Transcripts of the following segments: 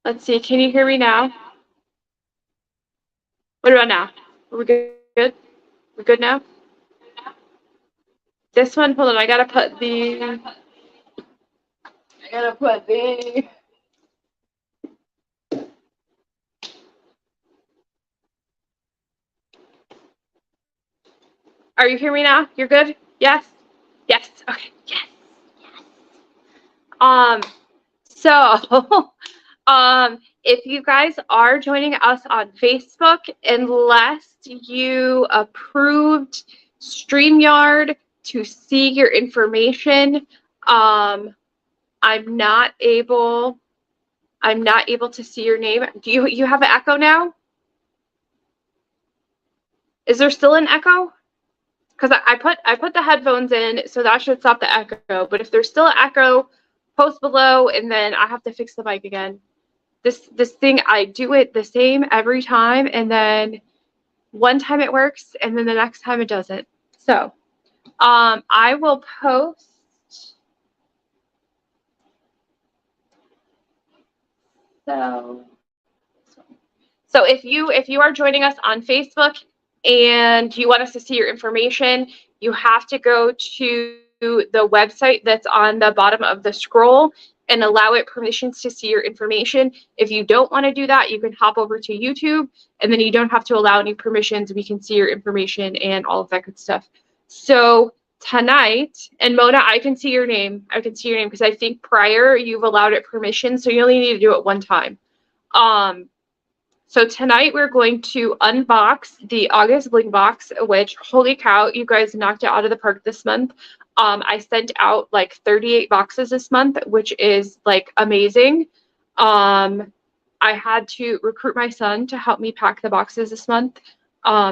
Let's see. Can you hear me now? What about now? Are we good? We're good now? This one, hold on. Are you hearing me now? You're good? Yes? Yes. Okay. Yes. Um, so, if you guys are joining us on Facebook, unless you approved StreamYard to see your information, um, I'm not able to see your name. Do you have an echo now? Is there still an echo? Because I put the headphones in, so that should stop the echo. But if there's still an echo, post below, and then I have to fix the mic again. This thing, I do it the same every time, and then one time it works, and then the next time it doesn't. So, I will post. So, if you are joining us on Facebook and you want us to see your information, you have to go to the website that's on the bottom of the scroll and allow it permissions to see your information. If you don't want to do that, you can hop over to YouTube, and then you don't have to allow any permissions. We can see your information and all of that good stuff. So tonight, and Mona, I can see your name. I can see your name because I think prior you've allowed it permission, so you only need to do it one time. So tonight we're going to unbox the August Bling box, which, holy cow, you guys knocked it out of the park this month. I sent out like 38 boxes this month, which is like amazing. I had to recruit my son to help me pack the boxes this month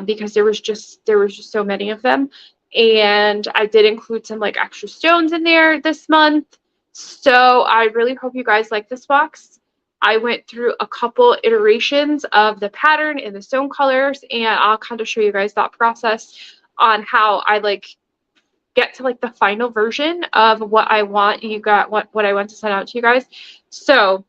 because there was just so many of them. And I did include some like extra stones in there this month. So I really hope you guys like this box. I went through a couple iterations of the pattern and the stone colors, and I'll kind of show you guys that process on how I like get to like the final version of what I want what I want to send out to you guys. So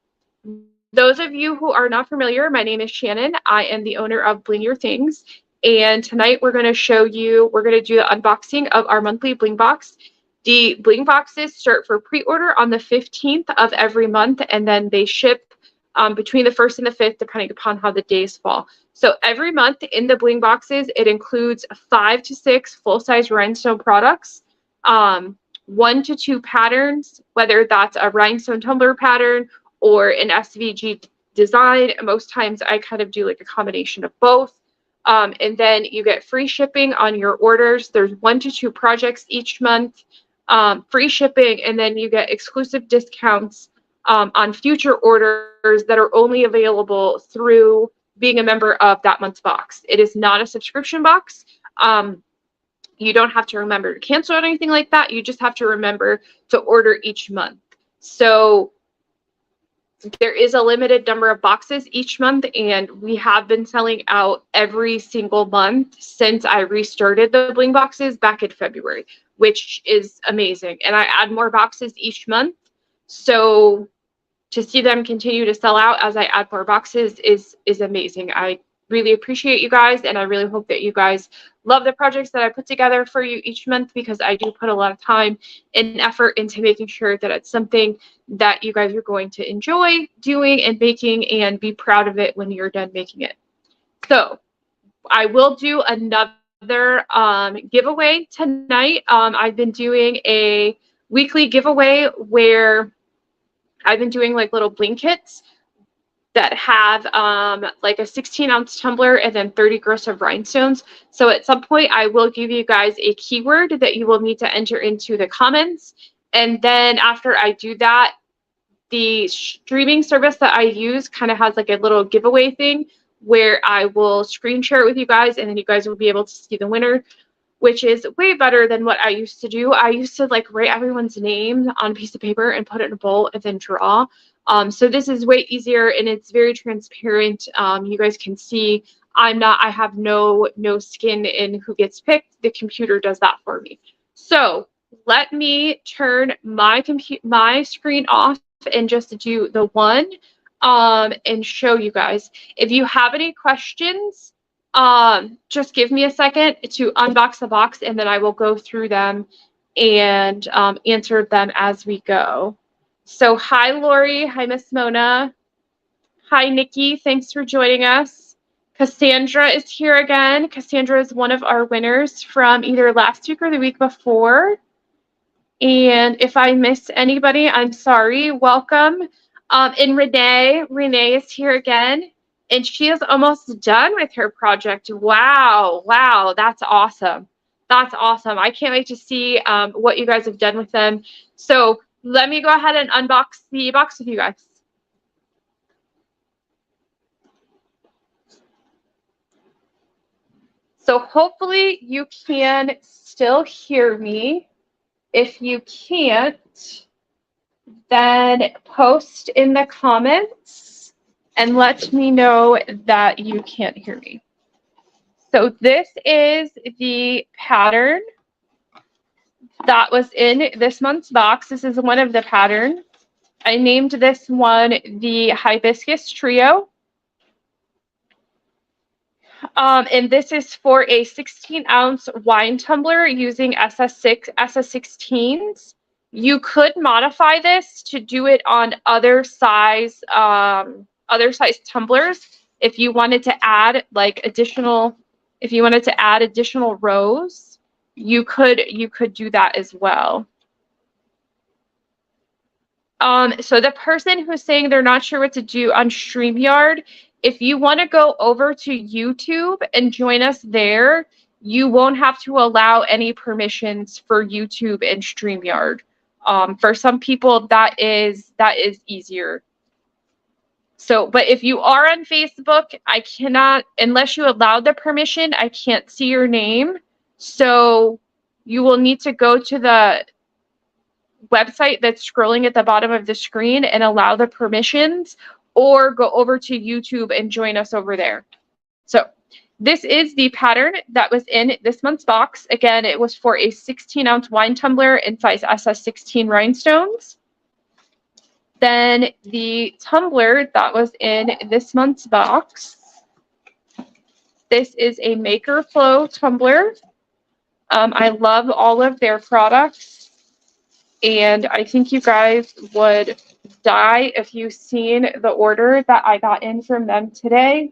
those of you who are not familiar, my name is Shannon. I am the owner of Bling Your Things, and tonight we're going to do the unboxing of our monthly Bling box. The Bling boxes start for pre-order on the 15th of every month, and then they ship between the 1st and the 5th, depending upon how the days fall. So every month in the Bling boxes, it includes 5 to 6 full-size rhinestone products, 1 to 2 patterns, whether that's a rhinestone tumbler pattern or an SVG design. Most times I kind of do like a combination of both. And then you get free shipping on your orders. There's 1 to 2 projects each month, free shipping, and then you get exclusive discounts on future orders that are only available through being a member of that month's box. It is not a subscription box. You don't have to remember to cancel or anything like that. You just have to remember to order each month. So there is a limited number of boxes each month, and we have been selling out every single month since I restarted the Bling boxes back in February, which is amazing. And I add more boxes each month. So to see them continue to sell out as I add more boxes is amazing. I really appreciate you guys, and I really hope that you guys love the projects that I put together for you each month, because I do put a lot of time and effort into making sure that it's something that you guys are going to enjoy doing and making and be proud of it when you're done making it. So I will do another giveaway tonight. I've been doing a weekly giveaway where I've been doing like little Bling kits that have like a 16-ounce tumbler and then 30 gross of rhinestones. So at some point I will give you guys a keyword that you will need to enter into the comments. And then after I do that, the streaming service that I use kind of has like a little giveaway thing where I will screen share it with you guys, and then you guys will be able to see the winner, which is way better than what I used to do. I used to like write everyone's name on a piece of paper and put it in a bowl and then draw. So this is way easier, and it's very transparent. You guys can see I have no skin in who gets picked. The computer does that for me. So let me turn my screen off and just do the one. and show you guys. If you have any questions, just give me a second to unbox the box, and then I will go through them and answer them as we go. So hi, Lori. Hi, Miss Mona. Hi, Nikki. Thanks for joining us. Cassandra is here again. Cassandra is one of our winners from either last week or the week before. And if I miss anybody, I'm sorry. Welcome. And Renee is here again. And she is almost done with her project. Wow. Wow. That's awesome. That's awesome. I can't wait to see what you guys have done with them. So let me go ahead and unbox the box with you guys. So hopefully you can still hear me. If you can't, then post in the comments and let me know that you can't hear me. So this is the pattern that was in this month's box. This is one of the patterns. I named this one the Hibiscus Trio. And this is for a 16-ounce wine tumbler using SS16s. You could modify this to do it on other size tumblers if you wanted to add additional rows. You could do that as well. So the person who's saying they're not sure what to do on StreamYard, if you want to go over to YouTube and join us there, you won't have to allow any permissions for YouTube and StreamYard. For some people, that is easier. So, but if you are on Facebook, I cannot, unless you allow the permission, I can't see your name. So you will need to go to the website that's scrolling at the bottom of the screen and allow the permissions, or go over to YouTube and join us over there. So this is the pattern that was in this month's box. Again, it was for a 16-ounce wine tumbler in size SS16 rhinestones. Then the tumbler that was in this month's box. This is a Maker Flow tumbler. I love all of their products, and I think you guys would die if you've seen the order that I got in from them today.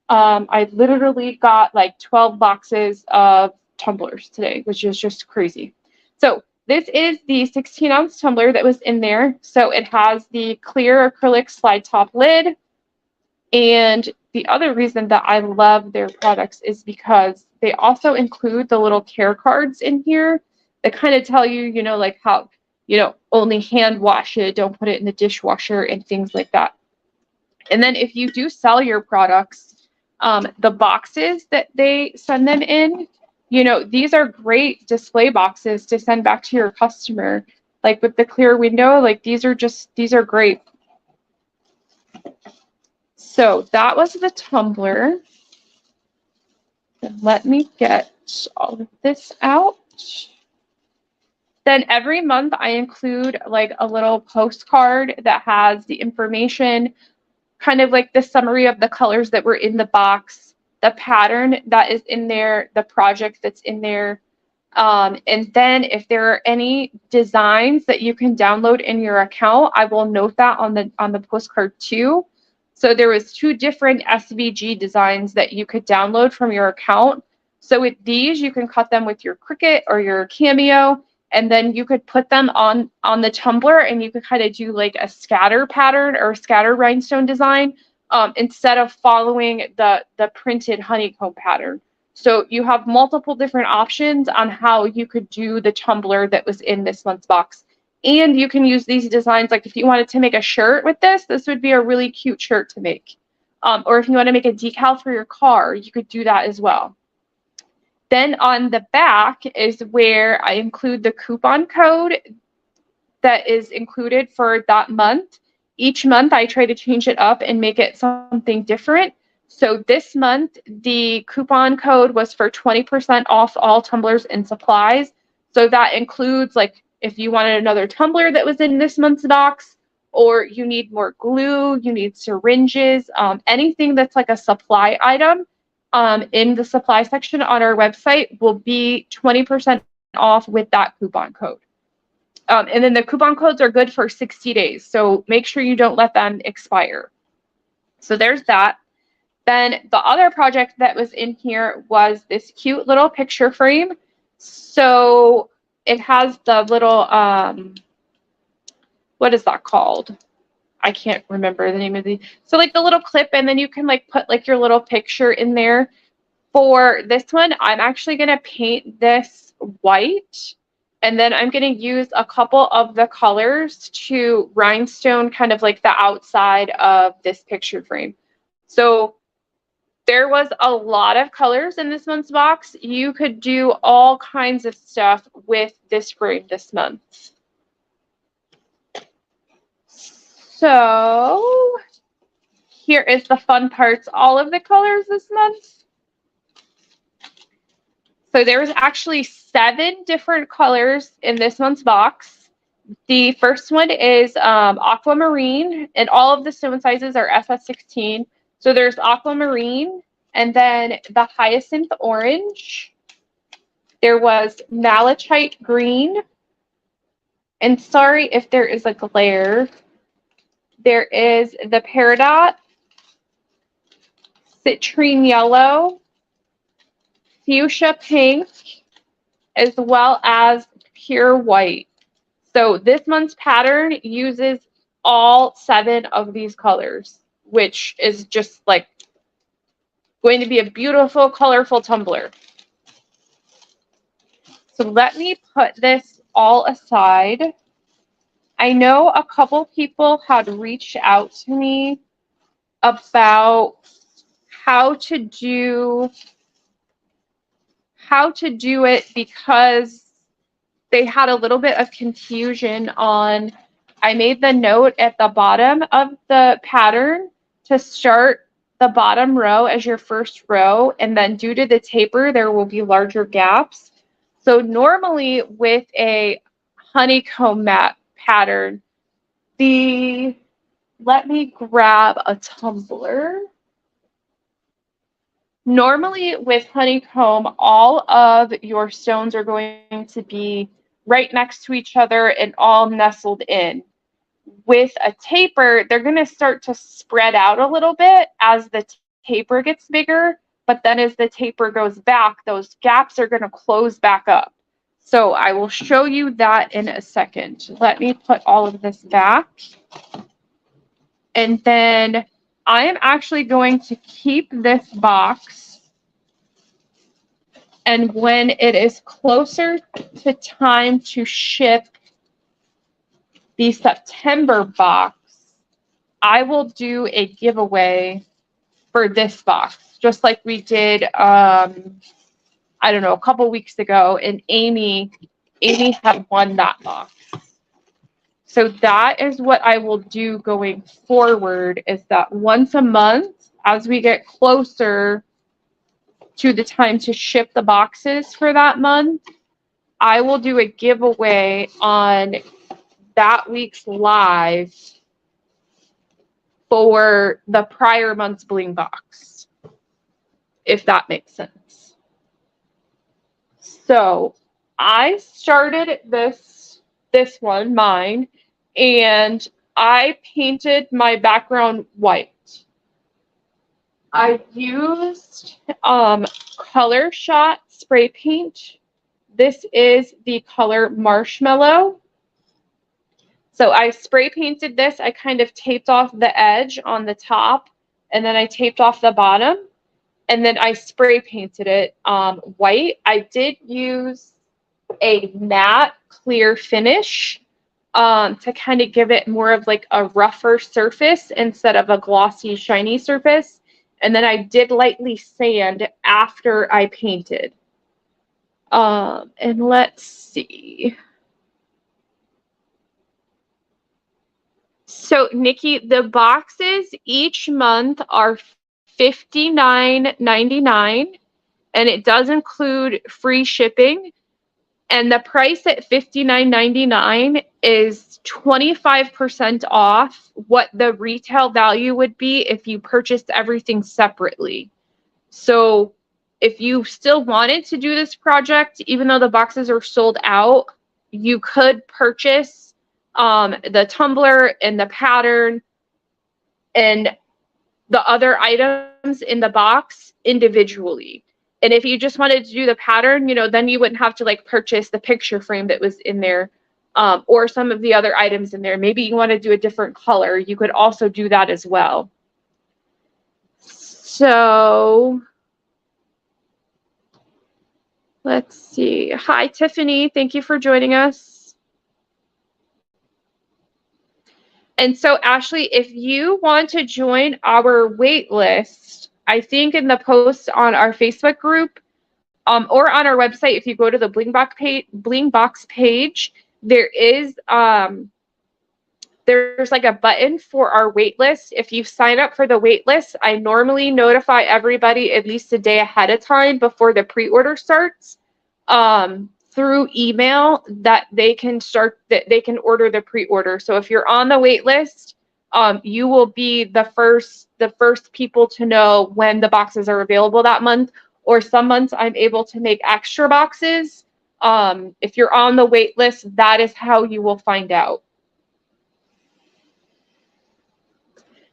I literally got like 12 boxes of tumblers today, which is just crazy. So this is the 16-ounce tumbler that was in there. So it has the clear acrylic slide top lid. And the other reason that I love their products is because they also include the little care cards in here that kind of tell you, you know, like how, you know, only hand wash it, don't put it in the dishwasher and things like that. And then if you do sell your products, the boxes that they send them in, you know, these are great display boxes to send back to your customer. Like with the clear window, like these are great. So that was the tumbler. Let me get all of this out. Then every month I include like a little postcard that has the information, kind of like the summary of the colors that were in the box, the pattern that is in there, the project that's in there. And then if there are any designs that you can download in your account, I will note that on the postcard too. So there was 2 different SVG designs that you could download from your account. So with these, you can cut them with your Cricut or your Cameo, and then you could put them on the tumbler, and you could kind of do like a scatter pattern or scatter rhinestone design instead of following the printed honeycomb pattern. So you have multiple different options on how you could do the tumbler that was in this month's box. And you can use these designs, like if you wanted to make a shirt with this would be a really cute shirt to make. Or if you want to make a decal for your car, you could do that as well. Then on the back is where I include the coupon code that is included for that month. Each month I try to change it up and make it something different. So this month, the coupon code was for 20% off all tumblers and supplies. So that includes like if you wanted another tumbler that was in this month's box, or you need more glue, you need syringes, anything that's like a supply item in the supply section on our website will be 20% off with that coupon code. And then the coupon codes are good for 60 days. So make sure you don't let them expire. So there's that. Then the other project that was in here was this cute little picture frame. So it has the little, what is that called? I can't remember the name of the, so like the little clip, and then you can like put like your little picture in there. For this one, I'm actually going to paint this white, and then I'm going to use a couple of the colors to rhinestone kind of like the outside of this picture frame. So there was a lot of colors in this month's box. You could do all kinds of stuff with this frame this month. So here is the fun parts, all of the colors this month. So there was actually 7 different colors in this month's box. The first one is aquamarine, and all of the stone sizes are SS16. So there's aquamarine, and then the hyacinth orange. There was malachite green. And sorry if there is a glare. There is the peridot, citrine yellow, fuchsia pink, as well as pure white. So this month's pattern uses all 7 of these colors, which is just like going to be a beautiful, colorful tumbler. So let me put this all aside. I know a couple people had reached out to me about how to do it because they had a little bit of confusion on, I made the note at the bottom of the pattern to start the bottom row as your first row, and then due to the taper, there will be larger gaps. So normally with a honeycomb mat pattern, let me grab a tumbler. Normally with honeycomb, all of your stones are going to be right next to each other and all nestled in. With a taper, they're going to start to spread out a little bit as the taper gets bigger, but then as the taper goes back, those gaps are going to close back up. So I will show you that in a second. Let me put all of this back. And then I am actually going to keep this box, and when it is closer to time to ship the September box, I will do a giveaway for this box, just like we did, I don't know, a couple weeks ago, and Amy had won that box. So that is what I will do going forward, is that once a month, as we get closer to the time to ship the boxes for that month, I will do a giveaway on that week's live for the prior month's Bling box, if that makes sense. So I started this one, mine, and I painted my background white. I used Color Shot spray paint. This is the color Marshmallow. So I spray painted this. I kind of taped off the edge on the top, and then I taped off the bottom, and then I spray painted it white. I did use a matte clear finish to kind of give it more of like a rougher surface instead of a glossy, shiny surface. And then I did lightly sand after I painted. And let's see. So, Nikki, the boxes each month are $59.99, and it does include free shipping. And the price at $59.99 is 25% off what the retail value would be if you purchased everything separately. So if you still wanted to do this project, even though the boxes are sold out, you could purchase the tumbler and the pattern and the other items in the box individually. And if you just wanted to do the pattern, you know, then you wouldn't have to like purchase the picture frame that was in there, or some of the other items in there. Maybe you want to do a different color. You could also do that as well. So let's see. Hi, Tiffany. Thank you for joining us. And so, Ashley, if you want to join our wait list, I think in the post on our Facebook group, or on our website, if you go to the Bling Box page, there is there's like a button for our wait list. If you sign up for the wait list, I normally notify everybody at least a day ahead of time before the pre-order starts, through email, that they can order the pre-order. So if you're on the wait list, you will be the first people to know when the boxes are available that month. Or some months I'm able to make extra boxes. If you're on the wait list, that is how you will find out.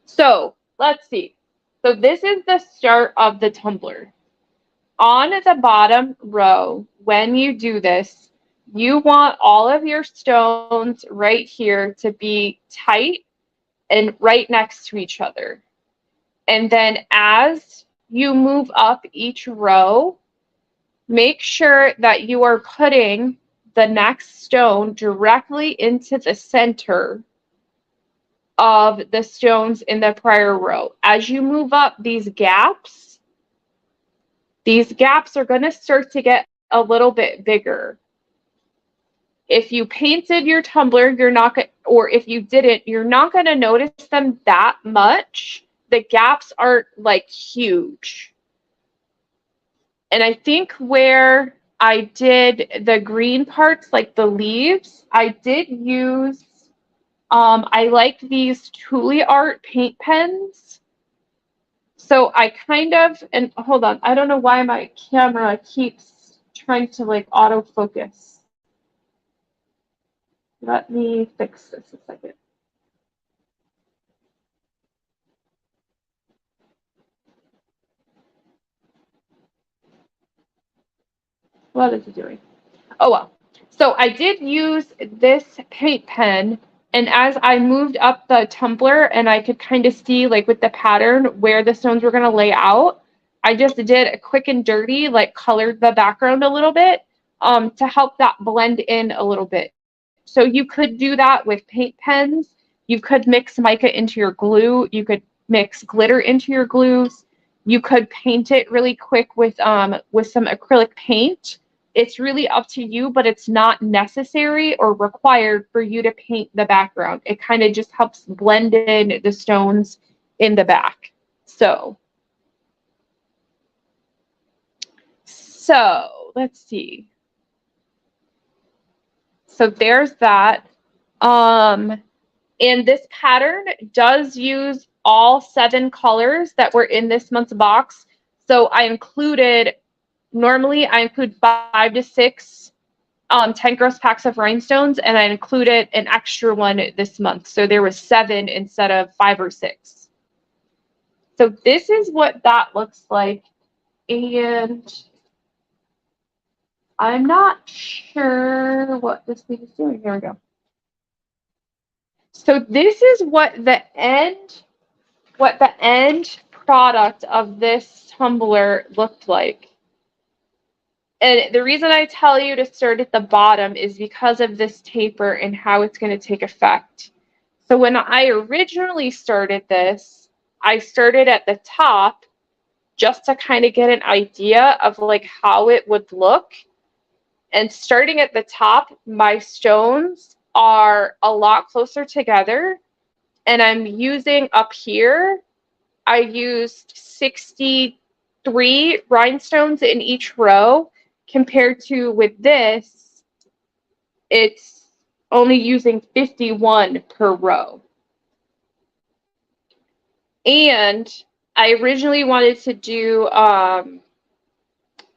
So let's see. So this is the start of the tumbler. On the bottom row, when you do this, you want all of your stones right here to be tight and right next to each other. And then as you move up each row, make sure that you are putting the next stone directly into the center of the stones in the prior row. As you move up, these gaps are going to start to get a little bit bigger. If you painted your tumbler, you're not going, or if you didn't, you're not going to notice them that much. The gaps aren't like huge. And I think where I did the green parts, like the leaves, I did use, I like these Tule Art paint pens. So I kind of, and hold on, I don't know why my camera keeps trying to like autofocus. Let me fix this a second. What is it doing? Oh, well. So I did use this paint pen, and as I moved up the tumbler and I could kind of see like with the pattern where the stones were going to lay out, I just did a quick and dirty, like colored the background a little bit, to help that blend in a little bit. So you could do that with paint pens. You could mix mica into your glue. You could mix glitter into your glues. You could paint it really quick with some acrylic paint. It's really up to you, but it's not necessary or required for you to paint the background. It kind of just helps blend in the stones in the back. So let's see. So there's that. And this pattern does use all 7 colors that were in this month's box. So normally I include 5 to 6 10 gross packs of rhinestones, and I included an extra one this month. So there was 7 instead of 5 or 6. So this is what that looks like. And I'm not sure what this thing is doing. Here we go. So this is what the end product of this tumbler looked like. And the reason I tell you to start at the bottom is because of this taper and how it's going to take effect. So when I originally started this, I started at the top just to kind of get an idea of like how it would look. And starting at the top, my stones are a lot closer together. And I'm using up here, I used 63 rhinestones in each row, compared to with this, it's only using 51 per row. And I originally wanted to do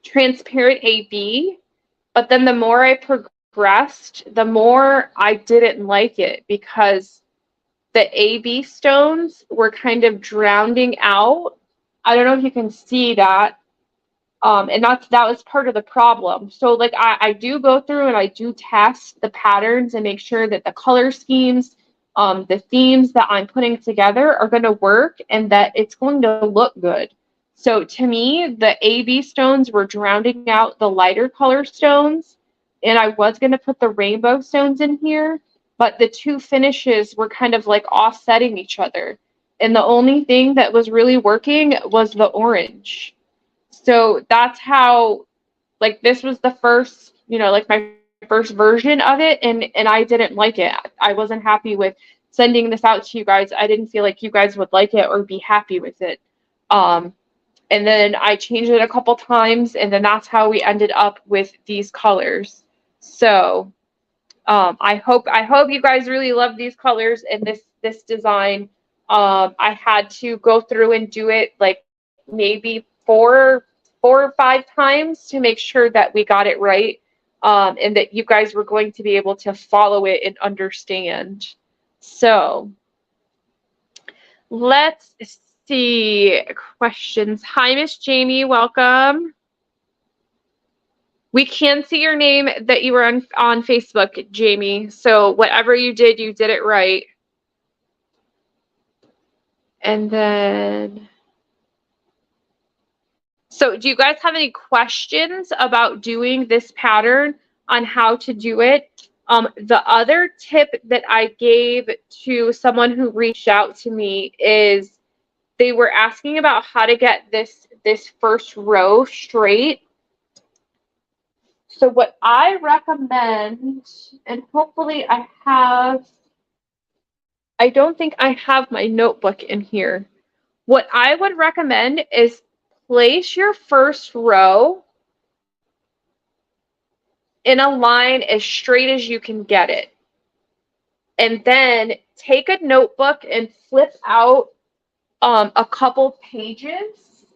transparent AB, but then the more I progressed, the more I didn't like it because the AB stones were kind of drowning out. I don't know if you can see that. And that was part of the problem. So like I do go through and I do test the patterns and make sure that the color schemes, the themes that I'm putting together are going to work and that it's going to look good. So to me, the AB stones were drowning out the lighter color stones, and I was going to put the rainbow stones in here, but the two finishes were kind of like offsetting each other. And the only thing that was really working was the orange. So that's how, like, this was the first, like my first version of it, and I didn't like it. I wasn't happy with sending this out to you guys. I didn't feel like you guys would like it or be happy with it. And then I changed it a couple times, and then that's how we ended up with these colors. So I hope you guys really love these colors and this design. I had to go through and do it like maybe four or five times to make sure that we got it right, and that you guys were going to be able to follow it and understand. So let's see questions. Hi, Miss Jamie, welcome. We can see your name that you were on Facebook, Jamie. So whatever you did it right. And then, so do you guys have any questions about doing this pattern on how to do it? The other tip that I gave to someone who reached out to me is they were asking about how to get this first row straight. So what I recommend, and hopefully I don't think I have my notebook in here. What I would recommend is place your first row in a line as straight as you can get it. And then take a notebook and flip out a couple pages.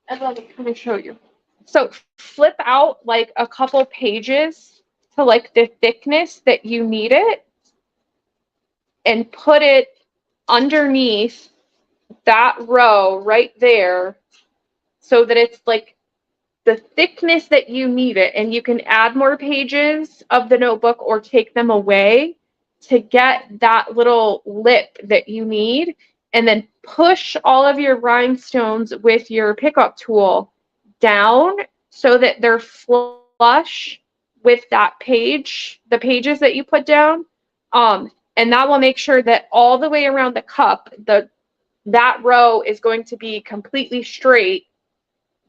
And let me kind of show you. So flip out like a couple pages to like the thickness that you need it, and put it underneath that row right there so that it's like the thickness that you need it, and you can add more pages of the notebook or take them away to get that little lip that you need, and then push all of your rhinestones with your pickup tool down so that they're flush with that page, the pages that you put down. And that will make sure that all the way around the cup, that row is going to be completely straight,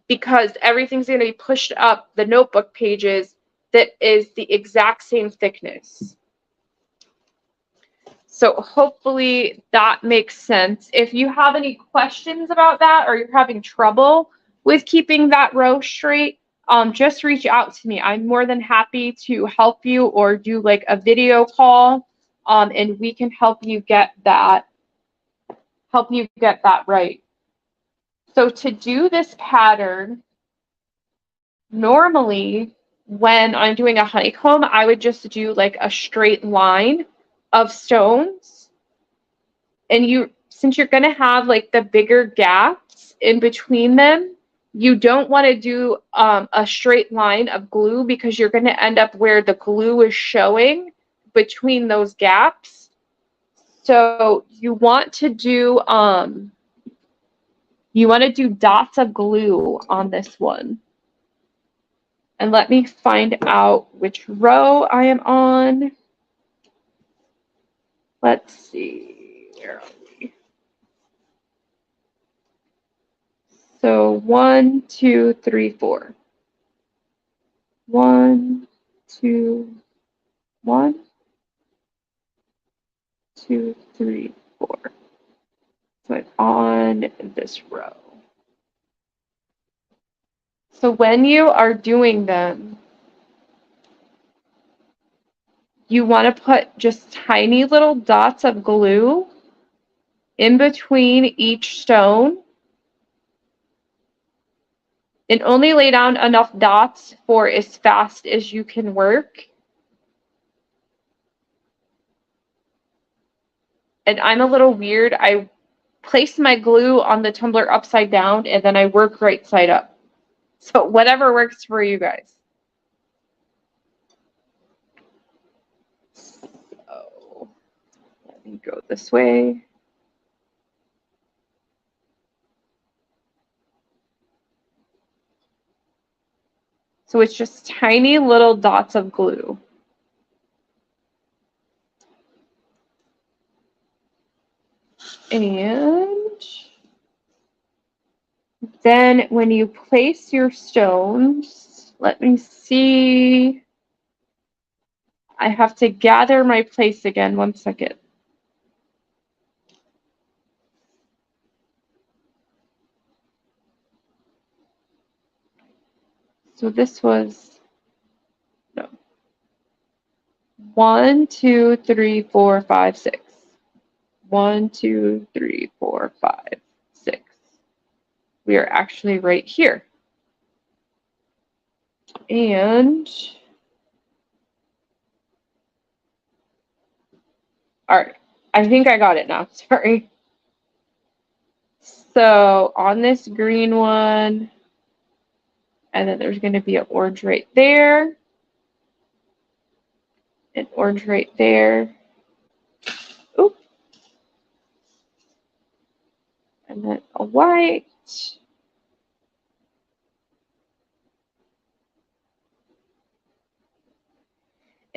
because everything's going to be pushed up the notebook pages that is the exact same thickness. So hopefully that makes sense. If you have any questions about that, or you're having trouble with keeping that row straight, just reach out to me. I'm more than happy to help you or do like a video call, and we can help you get that right. So to do this pattern, normally when I'm doing a honeycomb, I would just do like a straight line of stones. And since you're going to have like the bigger gaps in between them, you don't want to do a straight line of glue, because you're going to end up where the glue is showing between those gaps. So you want to do dots of glue on this one. And let me find out which row I am on. Let's see, where are we? So 1, 2, 3, 4. 1, 2, 1, 2, 3, 4. So I'm on this row. So when you are doing them, you want to put just tiny little dots of glue in between each stone, and only lay down enough dots for as fast as you can work. And I'm a little weird. I place my glue on the tumbler upside down and then I work right side up. So whatever works for you guys. So let me go this way. So it's just tiny little dots of glue. And then when you place your stones, let me see. I have to gather my place again. 1 second. So this was, no. 1, 2, 3, 4, 5, 6. 1, 2, 3, 4, 5, 6. We are actually right here. And all right, I think I got it now. Sorry. So on this green one, and then there's going to be an orange right there, an orange right there. Oop. And then a white.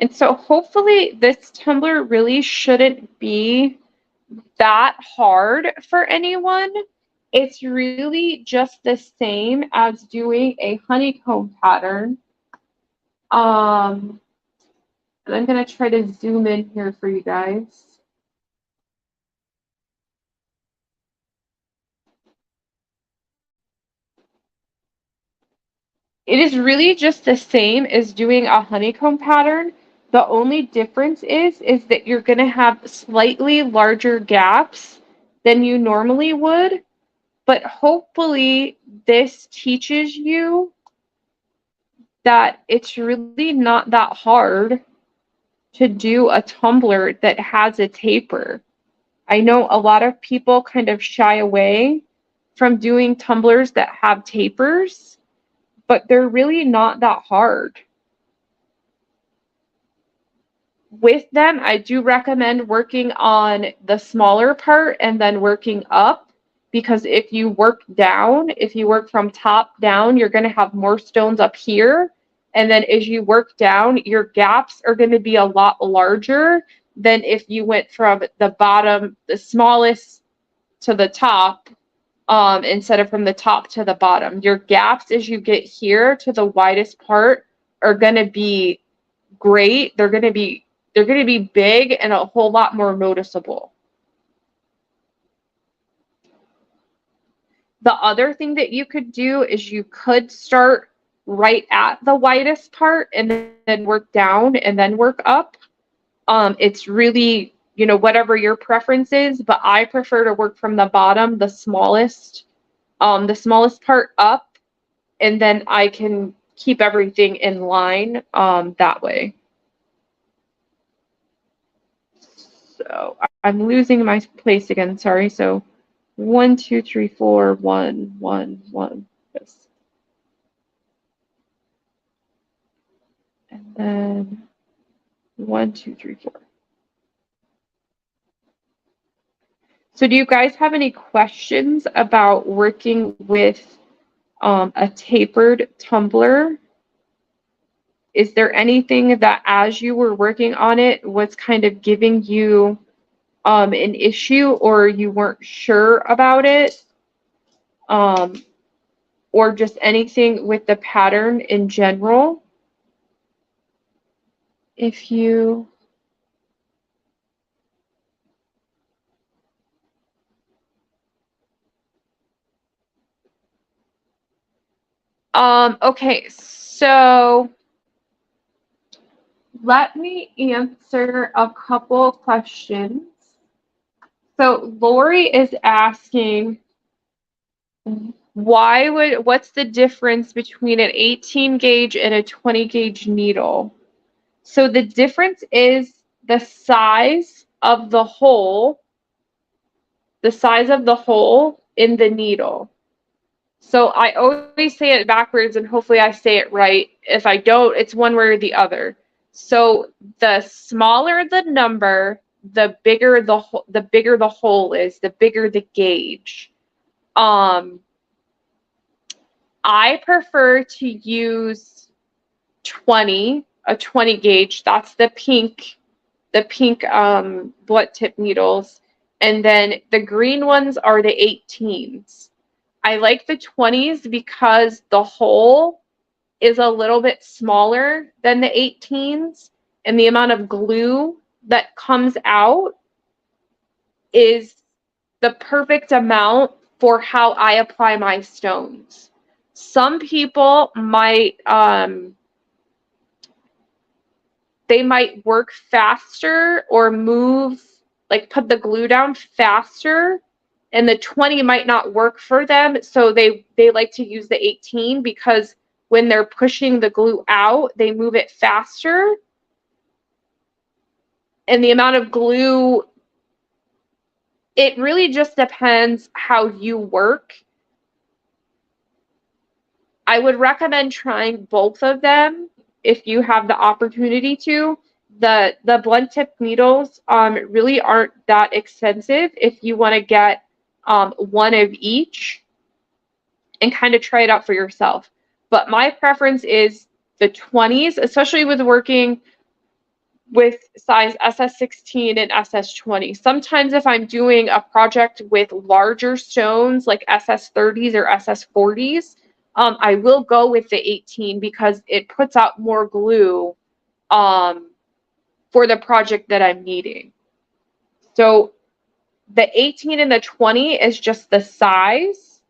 And so hopefully this tumbler really shouldn't be that hard for anyone. It's really just the same as doing a honeycomb pattern. And I'm going to try to zoom in here for you guys. It is really just the same as doing a honeycomb pattern. The only difference is that you're going to have slightly larger gaps than you normally would. But hopefully this teaches you that it's really not that hard to do a tumbler that has a taper. I know a lot of people kind of shy away from doing tumblers that have tapers, but they're really not that hard. With them, I do recommend working on the smaller part and then working up, because if you work down, if you work from top down, you're going to have more stones up here. And then as you work down, your gaps are going to be a lot larger than if you went from the bottom, the smallest, to the top, instead of from the top to the bottom. Your gaps as you get here to the widest part are going to be great. They're going to be big and a whole lot more noticeable. The other thing that you could do is you could start right at the widest part and then work down and then work up. It's really, whatever your preference is, but I prefer to work from the bottom, the smallest part up, and then I can keep everything in line that way. So I'm losing my place again, sorry. So 1, 2, 3, 4, 1, 1, 1. Yes. And then 1, 2, 3, 4. So do you guys have any questions about working with a tapered tumbler? Is there anything that as you were working on it was kind of giving you an issue, or you weren't sure about it? Or just anything with the pattern in general? If you okay, so let me answer a couple questions. So Lori is asking, what's the difference between an 18 gauge and a 20 gauge needle? So the difference is the size of the hole, in the needle. So I always say it backwards and hopefully I say it right. If I don't, it's one way or the other. So the smaller the number, the bigger the hole is, the bigger the gauge. I prefer to use 20, a 20 gauge. That's the pink blunt tip needles. And then the green ones are the 18s. I like the 20s because the hole is a little bit smaller than the 18s, and the amount of glue that comes out is the perfect amount for how I apply my stones. Some people might they might work faster or move, like put the glue down faster, and the 20 might not work for them, so they like to use the 18 because when they're pushing the glue out, they move it faster, and the amount of glue, it really just depends how you work. I would recommend trying both of them if you have the opportunity to. The blunt tip needles really aren't that expensive if you want to get one of each and kind of try it out for yourself. But my preference is the 20s, especially with working with size SS16 and SS20. Sometimes if I'm doing a project with larger stones like SS30s or SS40s, I will go with the 18 because it puts out more glue for the project that I'm needing. So the 18 and the 20 is just the size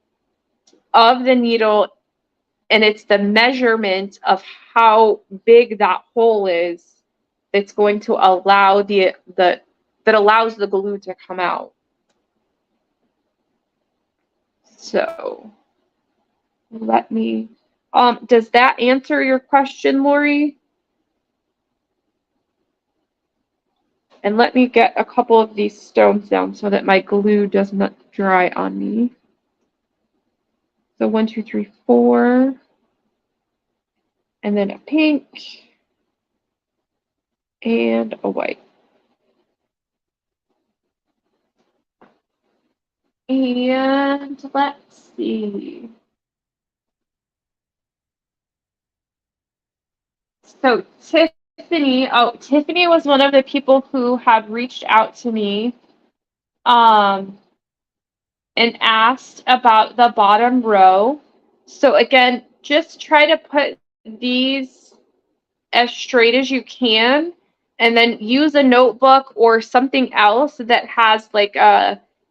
of the needle, and it's the measurement of how big that hole is that's going to allow that allows the glue to come out. So let me, does that answer your question, Lori? And let me get a couple of these stones down so that my glue does not dry on me. So 1, 2, 3, 4. And then a pink. And a white. And let's see. So Tiffany was one of the people who had reached out to me and asked about the bottom row. So again, just try to put these as straight as you can, and then use a notebook or something else that has like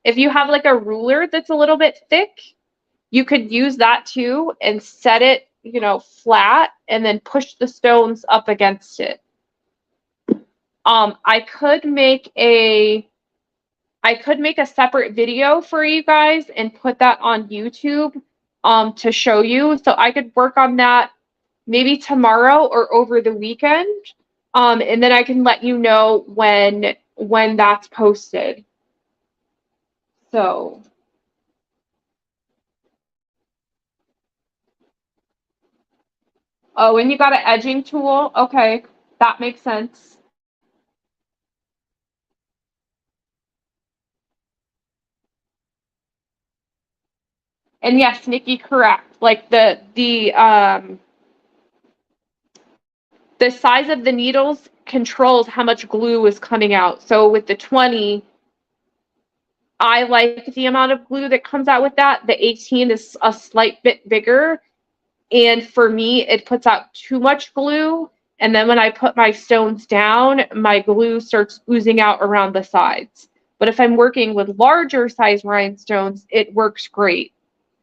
if you have like a ruler that's a little bit thick, you could use that too and set it, flat, and then push the stones up against it. I could make a separate video for you guys and put that on YouTube to show you. So I could work on that maybe tomorrow or over the weekend. And then I can let you know when that's posted. So oh, and you got an edging tool? Okay, that makes sense. And yes, Nikki, correct. Like the size of the needles controls how much glue is coming out. So with the 20, I like the amount of glue that comes out with that. The 18 is a slight bit bigger. And for me, it puts out too much glue. And then when I put my stones down, my glue starts oozing out around the sides. But if I'm working with larger size rhinestones, it works great.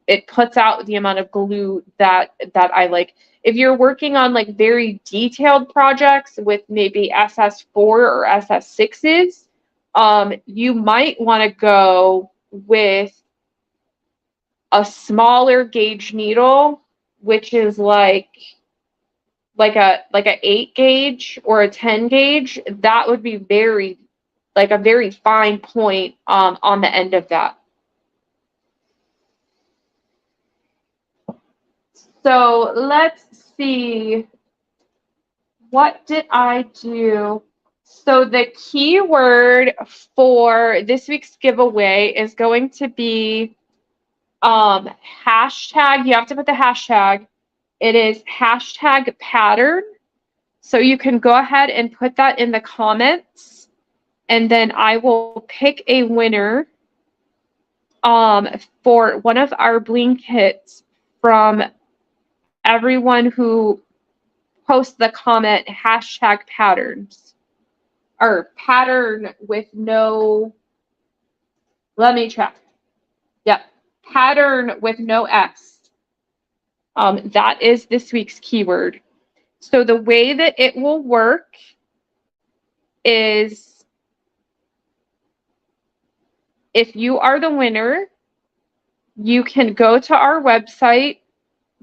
it puts out the amount of glue that I like. If you're working on like very detailed projects with maybe SS4 or SS6s, you might want to go with a smaller gauge needle, which is like a 8 gauge or a 10 gauge. That would be very like a very fine point on the end of that. So let's see, what did I do? So the keyword for this week's giveaway is going to be hashtag. You have to put the hashtag. It is hashtag pattern. So you can go ahead and put that in the comments, and then I will pick a winner for one of our bling kits from everyone who posts the comment hashtag patterns, or pattern with no, let me check. Yep, pattern with no S. That is this week's keyword. So the way that it will work is, if you are the winner, you can go to our website,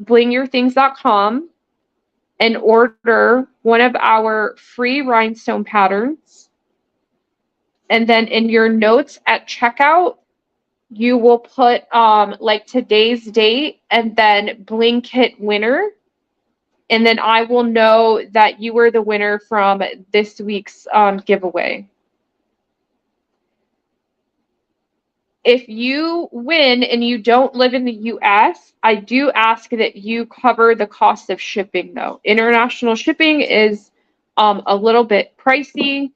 blingyourthings.com, and order one of our free rhinestone patterns. And then in your notes at checkout, you will put like today's date and then Bling Kit winner. And then I will know that you were the winner from this week's giveaway. If you win and you don't live in the US, I do ask that you cover the cost of shipping, though. International shipping is a little bit pricey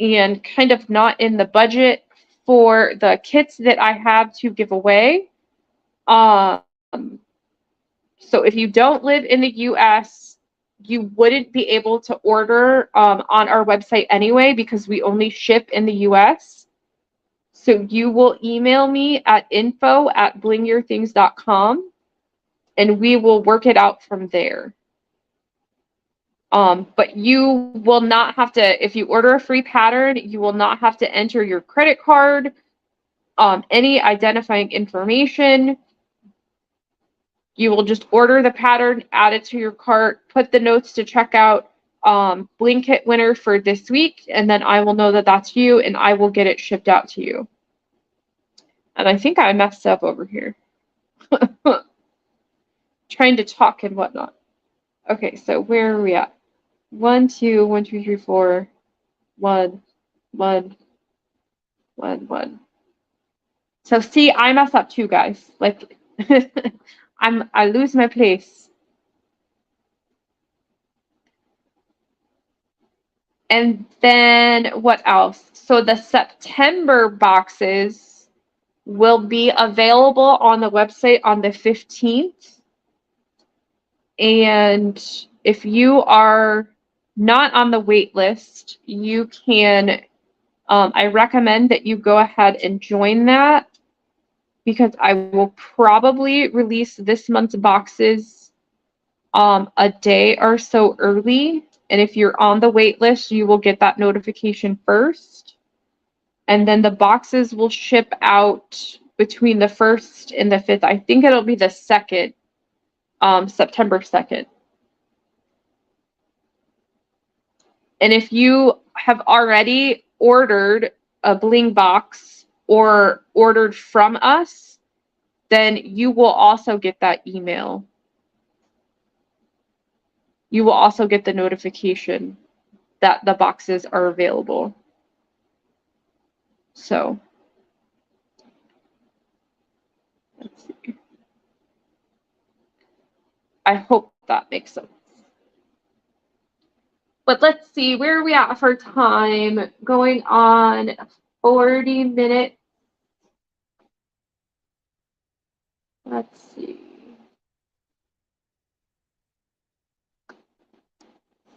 and kind of not in the budget for the kits that I have to give away. So if you don't live in the US, you wouldn't be able to order on our website anyway, because we only ship in the US. So you will email me at info@blingyourthings.com, and we will work it out from there. But you will not have to, if you order a free pattern, you will not have to enter your credit card, any identifying information. You will just order the pattern, add it to your cart, put the notes to checkout, Bling Kit winner for this week, and then I will know that that's you, and I will get it shipped out to you. And I think I messed up over here. Trying to talk and whatnot. Okay, so where are we at? 1, 2, 1, 2, 3, 4, 1, 1, 1, 1. So see, I mess up too, guys. Like, I lose my place. And then what else? So the September boxes will be available on the website on the 15th. And if you are not on the wait list, you can, I recommend that you go ahead and join that, because I will probably release this month's boxes a day or so early. And if you're on the wait list, you will get that notification first. And then the boxes will ship out between the 1st and the 5th. I think it'll be the 2nd, September 2nd. And if you have already ordered a bling box or ordered from us, then you will also get that email. You will also get the notification that the boxes are available. So let's see. I hope that makes sense. But let's see, where are we at for time? Going on 40 minutes. Let's see.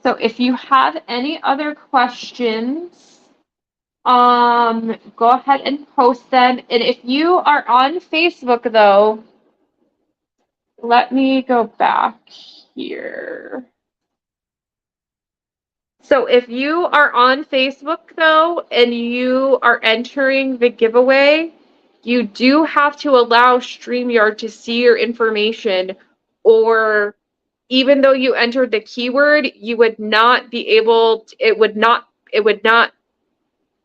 So if you have any other questions, go ahead and post them. And if you are on Facebook, though, let me go back here. So if you are on Facebook though, and you are entering the giveaway, you do have to allow StreamYard to see your information, or even though you entered the keyword, you would not be able to, it would not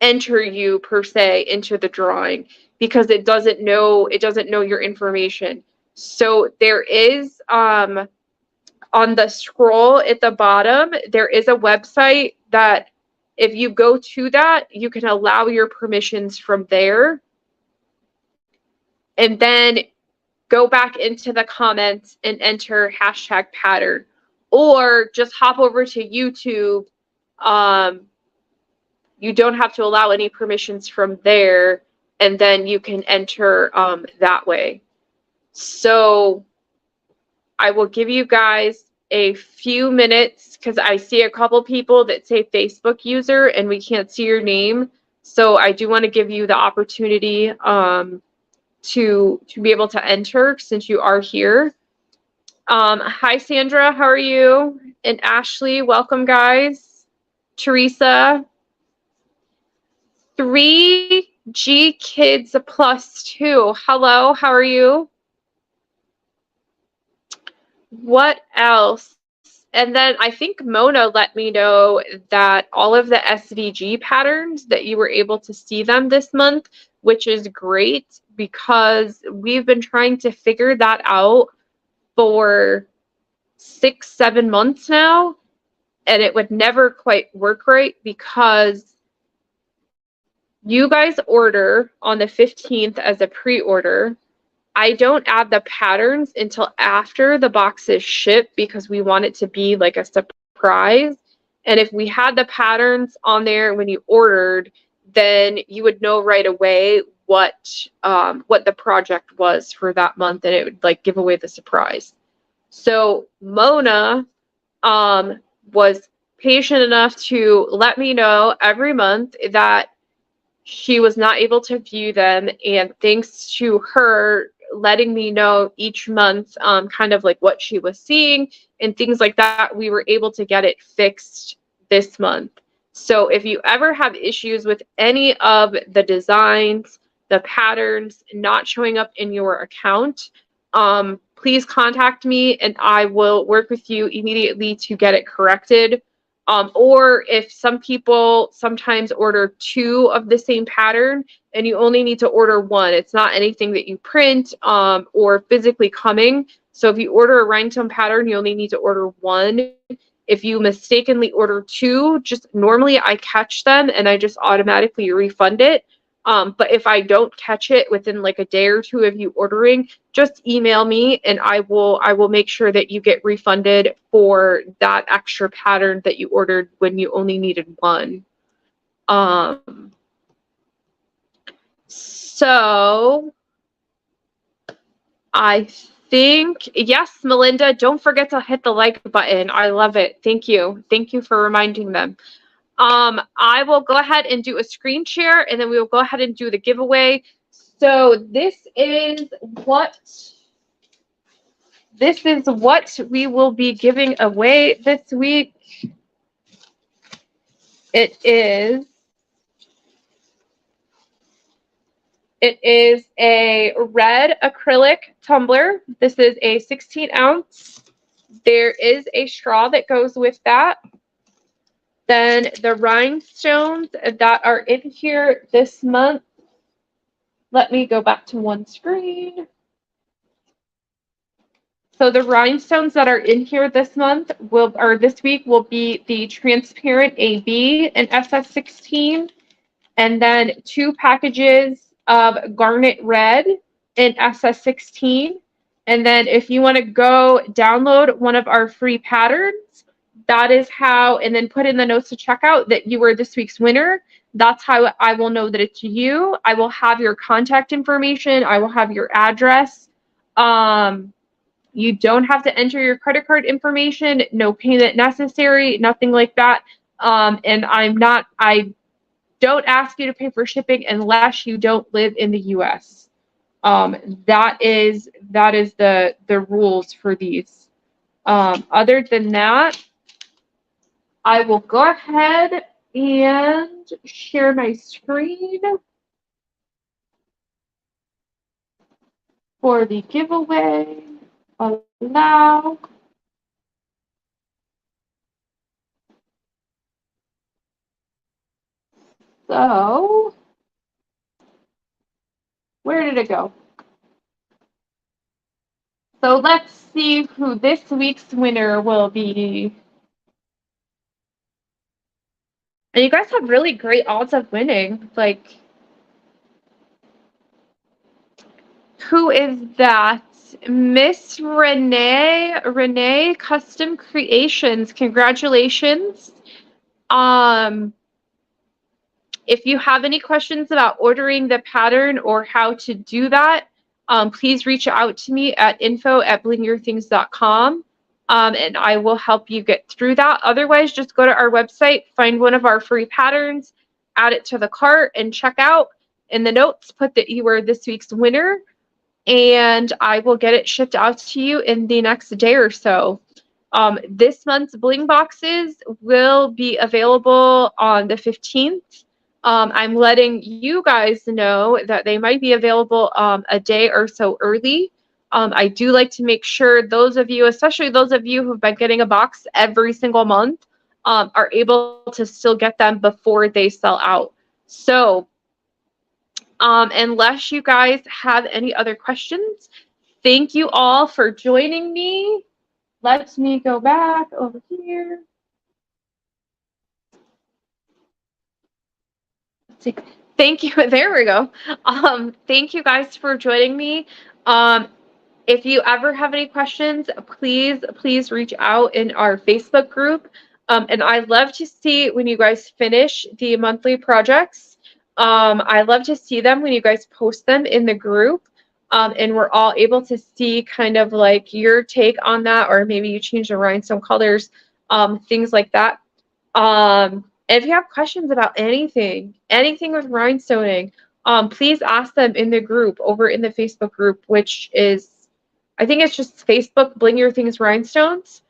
enter you per se into the drawing, because it doesn't know your information. So there is on the scroll at the bottom, there is a website that if you go to that, you can allow your permissions from there, and then go back into the comments and enter #pattern, or just hop over to YouTube. You don't have to allow any permissions from there, and then you can enter that way. So I will give you guys a few minutes, because I see a couple people that say Facebook user and we can't see your name. So I do want to give you the opportunity to be able to enter since you are here. Hi, Sandra. How are you? And Ashley, welcome, guys. Teresa. 3G Kids plus 2. Hello, how are you? What else? And then I think Mona let me know that all of the SVG patterns, that you were able to see them this month, which is great, because we've been trying to figure that out for 6-7 months now, and it would never quite work right, because you guys order on the 15th as a pre-order. I don't add the patterns until after the boxes ship, because we want it to be like a surprise. And if we had the patterns on there when you ordered, then you would know right away what the project was for that month, and it would like give away the surprise. So Mona was patient enough to let me know every month that she was not able to view them, and thanks to her letting me know each month kind of like what she was seeing and things like that, we were able to get it fixed this month. So if you ever have issues with any of the designs, the patterns not showing up in your account, please contact me and I will work with you immediately to get it corrected. Or if some people sometimes order 2 of the same pattern and you only need to order 1, it's not anything that you print or physically coming. So if you order a rhinestone pattern, you only need to order 1. If you mistakenly order 2, just normally I catch them and I just automatically refund it. But if I don't catch it within like a day or 2 of you ordering, just email me and I will make sure that you get refunded for that extra pattern that you ordered when you only needed 1. So I think, yes, Melinda, don't forget to hit the like button. I love it. Thank you. Thank you for reminding them. I will go ahead and do a screen share, and then we will go ahead and do the giveaway. So this is what we will be giving away this week. It is a red acrylic tumbler. This is a 16-ounce. There is a straw that goes with that. Then the rhinestones that are in here this month. Let me go back to one screen. So the rhinestones that are in here this month this week will be the transparent AB in SS16, and then 2 packages of garnet red in SS16. And then if you want to go download one of our free patterns, that is how, and then put in the notes to checkout that you were this week's winner. That's how I will know that it's you. I will have your contact information. I will have your address. You don't have to enter your credit card information, no payment necessary, nothing like that. And I don't ask you to pay for shipping unless you don't live in the US. That is the rules for these. Other than that, I will go ahead and share my screen for the giveaway. Allow. So, where did it go? So let's see who this week's winner will be. And you guys have really great odds of winning. Like, who is that? Miss Renee. Renee Custom Creations. Congratulations. If you have any questions about ordering the pattern or how to do that, please reach out to me at info@blingyourthings.com, and I will help you get through that. Otherwise, just go to our website, find one of our free patterns, add it to the cart, and check out. In the notes, put that you were this week's winner, and I will get it shipped out to you in the next day or so. This month's Bling Boxes will be available on the 15th. I'm letting you guys know that they might be available a day or so early. I do like to make sure those of you, especially those of you who've been getting a box every single month, are able to still get them before they sell out. So, unless you guys have any other questions, thank you all for joining me. Let me go back over here. Let's see. Thank you. There we go. Thank you guys for joining me. If you ever have any questions, please reach out in our Facebook group. And I love to see when you guys finish the monthly projects. I love to see them when you guys post them in the group. And we're all able to see kind of like your take on that, or maybe you change the rhinestone colors, things like that. And if you have questions about anything with rhinestoning, please ask them in the group over in the Facebook group, which is, I think it's just Facebook, Bling Your Things Rhinestones.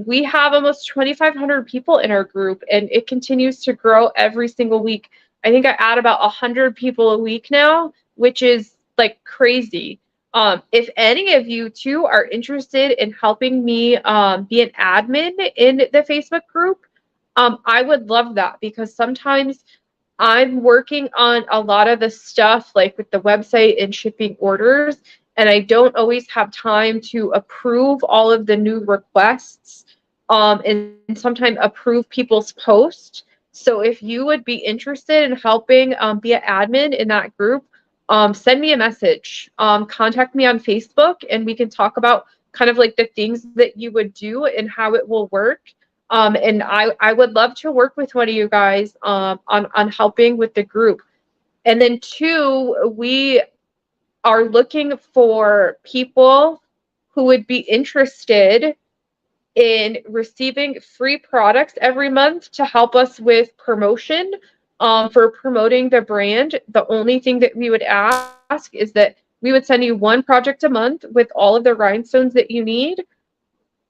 We have almost 2,500 people in our group, and it continues to grow every single week. I think I add about 100 people a week now, which is like crazy. If any of you too are interested in helping me be an admin in the Facebook group, I would love that, because sometimes I'm working on a lot of the stuff like with the website and shipping orders, and I don't always have time to approve all of the new requests, and sometimes approve people's posts. So if you would be interested in helping be an admin in that group, send me a message. Contact me on Facebook, and we can talk about kind of like the things that you would do and how it will work. And I would love to work with one of you guys on helping with the group. And then two, we are looking for people who would be interested in receiving free products every month to help us with promotion, for promoting the brand. The only thing that we would ask is that we would send you one project a month with all of the rhinestones that you need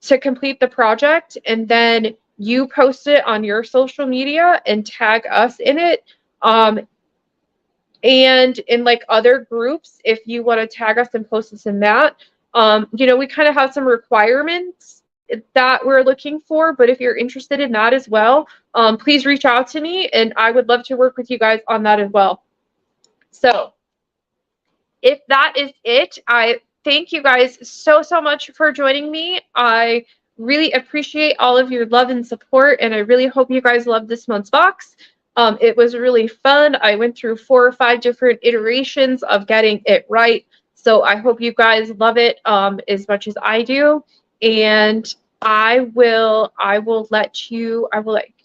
to complete the project, and then you post it on your social media and tag us in it. And in like other groups, if you want to tag us and post us in that, we kind of have some requirements that we're looking for, but if you're interested in that as well, please reach out to me, and I would love to work with you guys on that as well. So if that is it, I thank you guys so much for joining me. I really appreciate all of your love and support, and I really hope you guys love this month's box. It was really fun. I went through 4 or 5 different iterations of getting it right. So I hope you guys love it as much as I do. And I will let you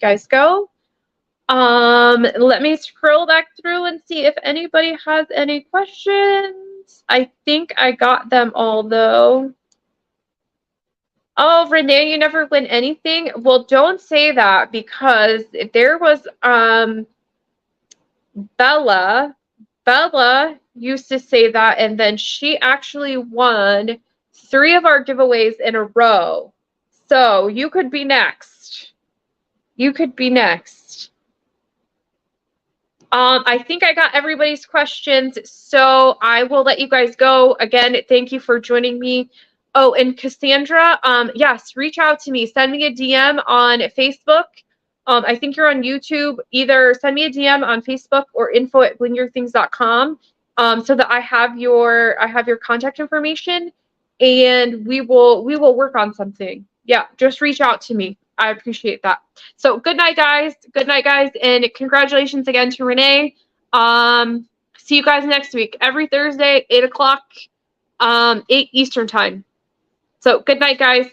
guys go. Let me scroll back through and see if anybody has any questions. I think I got them all though. Oh, Renee, you never win anything? Well, don't say that, because there was Bella Bella used to say that, and then she actually won 3 of our giveaways in a row. So you could be next. You could be next. I think I got everybody's questions, so I will let you guys go. Again, thank you for joining me. Oh, and Cassandra, yes, reach out to me. Send me a DM on Facebook. I think you're on YouTube. Either send me a DM on Facebook or info@blingyourthings.com, so that I have your contact information, and we will work on something. Yeah, just reach out to me. I appreciate that. So good night, guys. Good night, guys, and congratulations again to Renee. See you guys next week. Every Thursday, 8 o'clock, 8 Eastern time. So good night, guys.